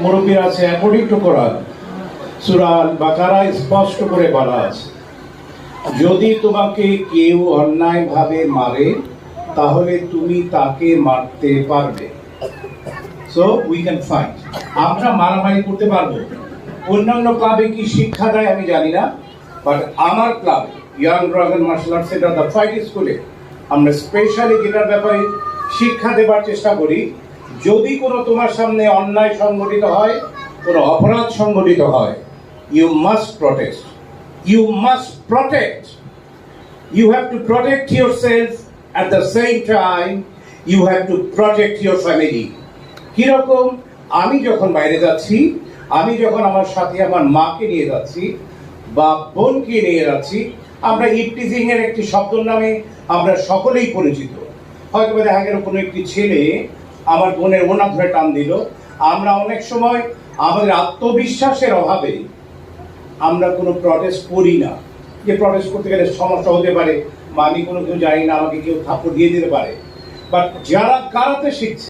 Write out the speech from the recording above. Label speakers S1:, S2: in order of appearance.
S1: মুরব্বী আছে, according to কোরআন সূরা আল বাকারা স্পষ্ট করে বলা আছে, যদি তোমাকে কেউ অন্যায়ভাবে মারে তাহলে তুমি তাকে মারতে পারবে। So we can fight. আমরা মারামারি করতে পারবো। অন্যান্য ক্লাবে কি শিক্ষা দেয় আমি জানি না, বাট আমার club young dragon martial art centre the fight স্কুলে আমরা স্পেশালি যেটার ব্যাপারে শিক্ষা দেবার চেষ্টা করি, যদি কোনো তোমার সামনে অন্যায় সংঘটিত হয়, কোনো অপরাধ সংঘটিত হয়, you must protest, you must protect, you have to protect yourself, at the same time you have to protect your family. কিরকম? আমি যখন বাইরে যাচ্ছি, আমি যখন আমার সাথে আমার মাকে নিয়ে যাচ্ছি বা বোনকে নিয়ে যাচ্ছি, আমরা ইপটিজিং এর একটি শব্দের নামে আমরা সকলেই পরিচিত। হয়তো দেখা গেল কোনো একটি ছেলে আমার বোনের ওনা ধরে টান দিল, আমরা অনেক সময় আমাদের আত্মবিশ্বাসের অভাবে আমরা কোনো প্রটেস্ট করি না, যে প্রটেস্ট করতে গেলে সমস্যা হতে পারে বা আমি কোনো কিছু জানি না, আমাকে কেউ থাপ্পড় দিয়ে দিতে পারে। বাট যারা কারাতে শিখছে